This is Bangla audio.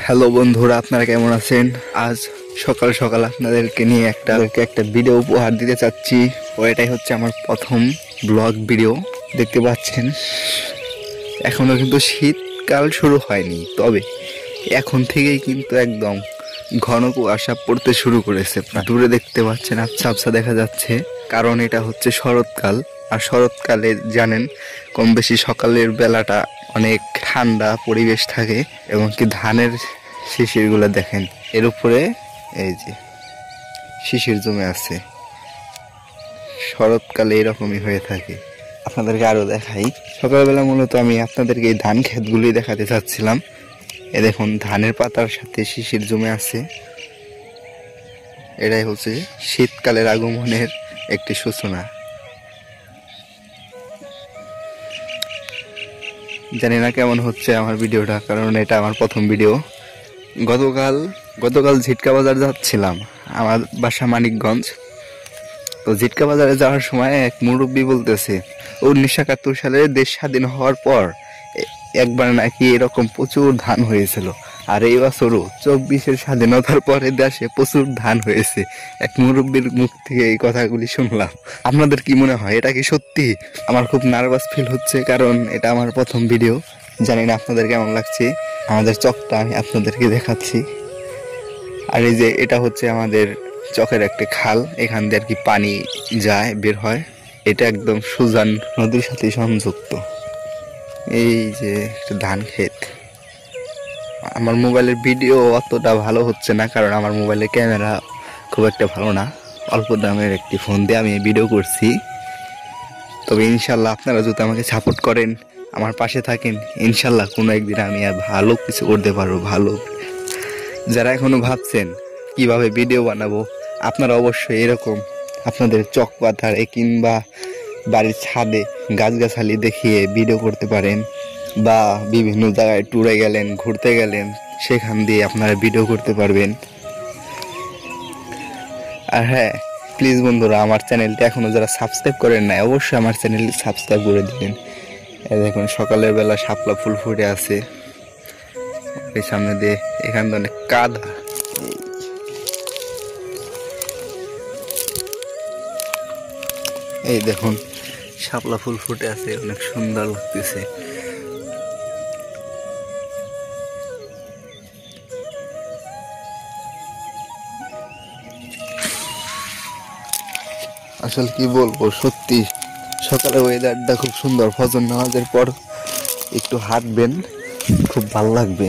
হ্যালো বন্ধুরা, আপনারা কেমন আছেন? আজ সকাল সকাল আপনাদেরকে নিয়ে একটা ভিডিও উপহার দিতে চাচ্ছি। ও এটাই হচ্ছে আমার প্রথম ব্লগ ভিডিও। দেখতে পাচ্ছেন এখনো কিন্তু শীতকাল শুরু হয়নি, তবে এখন থেকেই কিন্তু একদম ঘন কুয়াশা পড়তে শুরু করেছে। দূরে দেখতে পাচ্ছেন আবছা আবছা দেখা যাচ্ছে, কারণ এটা হচ্ছে শরৎকাল। আর শরৎকালে জানেন কম বেশি সকালের বেলাটা অনেক ঠান্ডা পরিবেশ থাকে, এবং কি ধানের শিশিরগুলো দেখেন, এর উপরে এই যে শিশির জমে আছে। শরৎকালে এরকমই হয়ে থাকে। আপনাদেরকে আরো দেখাই, সকালবেলা মূলত আমি আপনাদেরকে এই ধান ক্ষেতগুলি দেখাতে চাচ্ছিলাম। এ দেখুন ধানের পাতার সাথে শিশির জমে আছে। এটাই হচ্ছে শীতকালের আগমনের একটি সূচনা। জানি না কেমন হচ্ছে আমার ভিডিওটা, কারণ এটা আমার প্রথম ভিডিও। গতকাল ঝিটকা বাজার যাচ্ছিলাম, আমার বাসা মানিকগঞ্জ। তো ঝিটকা বাজারে যাওয়ার সময় এক মুরব্বী বলতেছে 1971 সালে দেশ স্বাধীন হওয়ার পর একবার নাকি এরকম প্রচুর ধান হয়েছিল, আর এই বছরও 24-এর স্বাধীনতার পরে দেশে প্রচুর ধান হয়েছে। এক মুরব্বীর মুখ থেকে এই কথাগুলি শুনলাম। আপনাদের কি মনে হয়, এটা কি সত্যি? আমার খুব নার্ভাস ফিল হচ্ছে, কারণ এটা আমার প্রথম ভিডিও। জানি না আপনাদের কেমন লাগছে। আমাদের চকটা আমি আপনাদেরকে দেখাচ্ছি। আর এই যে এটা হচ্ছে আমাদের চকের একটা খাল, এখান দিয়ে আর কি পানি যায় বের হয়। এটা একদম সুজান নদীর সাথে সংযুক্ত। এই যে একটা ধান ক্ষেত। আমার মোবাইলের ভিডিও অতটা ভালো হচ্ছে না, কারণ আমার মোবাইলের ক্যামেরা খুব একটা ভালো না। অল্প দামের একটি ফোন দিয়ে আমি ভিডিও করছি। তবে ইনশাল্লাহ আপনারা যদি আমাকে সাপোর্ট করেন, আমার পাশে থাকেন, ইনশাল্লাহ কোনো একদিন আমি আর ভালো কিছু করতে পারবো। ভালো যারা এখনো ভাবছেন কিভাবে ভিডিও বানাবো, আপনারা অবশ্যই এরকম আপনাদের চক পাতার কিংবা বাড়ির ছাদে গাছগাছালি দেখিয়ে ভিডিও করতে পারেন, বা বিভিন্ন জায়গায় ট্যুরে গেলেন, ঘুরতে গেলেন, সেখান দিয়ে আপনারা ভিডিও করতে পারবেন। আর হ্যাঁ, প্লিজ বন্ধুরা, আমার চ্যানেলটি এখনও যারা সাবস্ক্রাইব করেন না, অবশ্যই আমার চ্যানেলটি সাবস্ক্রাইব করে দিবেন। দেখুন সকালের বেলা শাপলা ফুল ফুটে আছে এই সামনে দিয়ে, এখানে অনেক কাদা। এই দেখুন শাপলা ফুল ফুটে আছে, অনেক সুন্দর লাগতেছে। আসলে কি বলবো, সত্যি সকালে ওয়েদারটা খুব সুন্দর। ফজর নামাজের পর একটু হাঁটবেন, খুব ভালো লাগবে।